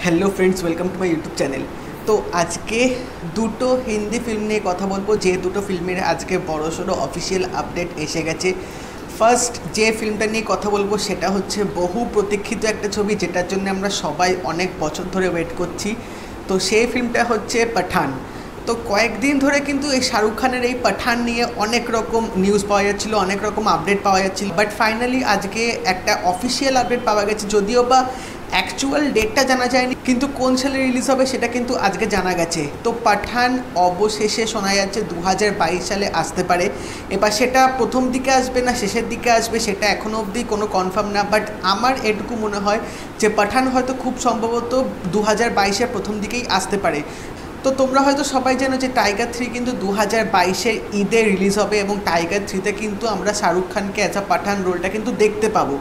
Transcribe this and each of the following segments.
Hello friends, welcome to my YouTube channel. तो आज के দুটো হিন্দি ফিল্ম নিয়ে কথা বলবো, যে দুটো ফিল্মের আজকে বড়সড় অফিসিয়াল আপডেট এসে গেছে। ফার্স্ট যে ফিল্মটা নিয়ে কথা বলবো সেটা হচ্ছে বহু প্রতীক্ষিত একটা ছবি, যেটার জন্য আমরা সবাই অনেক বছর ধরে ওয়েট করছি। তো সেই ফিল্মটা হচ্ছে পাঠান। তো কয়েকদিন ধরে কিন্তু এই শাহরুখ খানের এই পাঠান নিয়ে অনেক রকম নিউজ পাওয়া যাচ্ছিলো, অনেক রকম আপডেট পাওয়া যাচ্ছিল, বাট ফাইনালি আজকে একটা অফিসিয়াল আপডেট পাওয়া গেছে। যদিও বা অ্যাকচুয়াল ডেটটা জানা যায়নি, কিন্তু কোন সালে রিলিজ হবে সেটা কিন্তু আজকে জানা গেছে। তো পাঠান অবশেষে শোনা যাচ্ছে 2022 সালে আসতে পারে। এবার সেটা প্রথম দিকে আসবে না শেষের দিকে আসবে সেটা এখনও অবধি কোনো কনফার্ম না, বাট আমার এটুকু মনে হয় যে পাঠান হয়তো খুব সম্ভবত 2022-এর প্রথম দিকেই আসতে পারে। তো তোমরা হয়তো সবাই জানো যে টাইগার 3 কিন্তু 2022-এর ঈদে রিলিজ হবে, এবং টাইগার 3-তে কিন্তু আমরা শাহরুখ খানকে অ্যাজ আ পাঠান রোলটা কিন্তু দেখতে পাবো।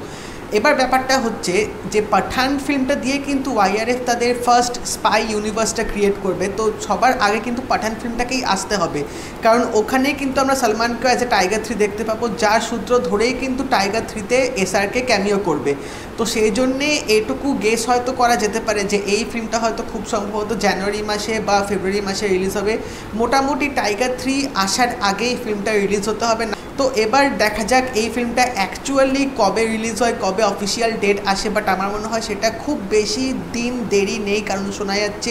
এবার ব্যাপারটা হচ্ছে যে পাঠান ফিল্মটা দিয়ে কিন্তু ওয়াইআরএফ তাদের ফার্স্ট স্পাই ইউনিভার্সটা ক্রিয়েট করবে। তো সবার আগে কিন্তু পাঠান ফিল্মটাকেই আসতে হবে, কারণ ওখানেই কিন্তু আমরা সলমানকে অ্যাজ এ টাইগার 3 দেখতে পাবো, যার সূত্র ধরেই কিন্তু টাইগার 3-তে এসআরকে ক্যামিও করবে। তো সেই জন্যে এটুকু গেস হয়তো করা যেতে পারে যে এই ফিল্মটা হয়তো খুব সম্ভবত জানুয়ারি মাসে বা ফেব্রুয়ারি মাসে রিলিজ হবে। মোটামুটি টাইগার 3 আসার আগেই ফিল্মটা রিলিজ হতে হবে না। তো এবার দেখা যাক এই ফিল্মটা অ্যাকচুয়ালি কবে রিলিজ হয়, কবে অফিসিয়াল ডেট আসে। বাট আমার মনে হয় সেটা খুব বেশি দিন দেরি নেই, কারণ শোনা যাচ্ছে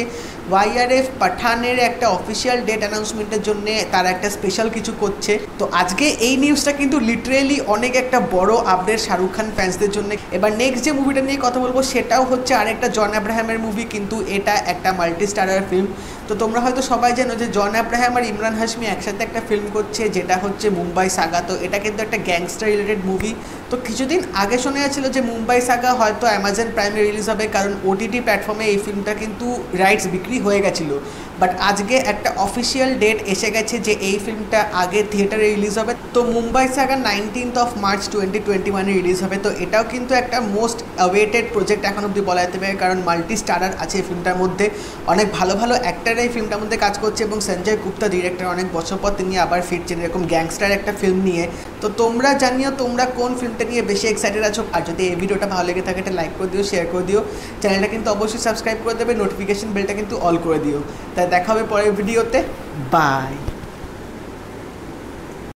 ওয়াইআরএফ পাঠানের একটা অফিসিয়াল ডেট অ্যানাউন্সমেন্টের জন্য তারা একটা স্পেশাল কিছু করছে। তো আজকে এই নিউজটা কিন্তু লিটারেলি অনেক একটা বড় আপডেট শাহরুখ খান ফ্যান্সদের জন্য। এবার নেক্সট যে মুভিটা নিয়ে কথা বলবো সেটাও হচ্ছে আরেকটা জন আব্রাহামের মুভি, কিন্তু এটা একটা মাল্টি স্টারার ফিল্ম। তো তোমরা হয়তো সবাই জানো যে জন আব্রাহাম আর ইমরান হাশমি একসাথে একটা ফিল্ম করছে, যেটা হচ্ছে মুম্বাই সাগা। তো এটা কিন্তু একটা গ্যাংস্টার রিলেটেড মুভি। তো কিছুদিন আগে শোনা যাচ্ছিল যে মুম্বাই সাগা হয়তো অ্যামাজন প্রাইমে রিলিজ হবে, কারণ ওটিটি প্ল্যাটফর্মে এই ফিল্মটা কিন্তু রাইটস বিক্রি হয়ে গেছিলো। বাট আজকে একটা অফিসিয়াল ডেট এসে গেছে যে এই ফিল্মটা আগে থিয়েটারে রিলিজ হবে। তো মুম্বাই সাগা 19 মার্চ 2021 রিলিজ হবে। তো এটাও কিন্তু একটা মোস্ট অ্যাওয়েটেড প্রজেক্ট এখন অব্দি বলা যেতে পারে, কারণ মাল্টি স্টারার আছে এই ফিল্মটার মধ্যে, অনেক ভালো ভালো অ্যাক্টার এই ফিল্মটার মধ্যে কাজ করছে, এবং সঞ্জয় গুপ্তা ডিরেক্টর। অনেক বছর পর তিনি আবার ফিরছেন এরকম গ্যাংস্টার একটা ফিল্ম নিয়ে। তো তোমরা জানিও তোমরা কোন ফিল্মটা নিয়ে বেশি এক্সাইটেড আছো। আর যদি এই ভিডিওটা ভালো লেগে থাকে এটা লাইক করে দিও, শেয়ার করে দিও, চ্যানেলটা কিন্তু অবশ্যই সাবস্ক্রাইব করে দেবে, নোটিফিকেশন বেলটা কিন্তু অল করে দিও। তাই দেখা হবে পরের ভিডিওতে। বাই।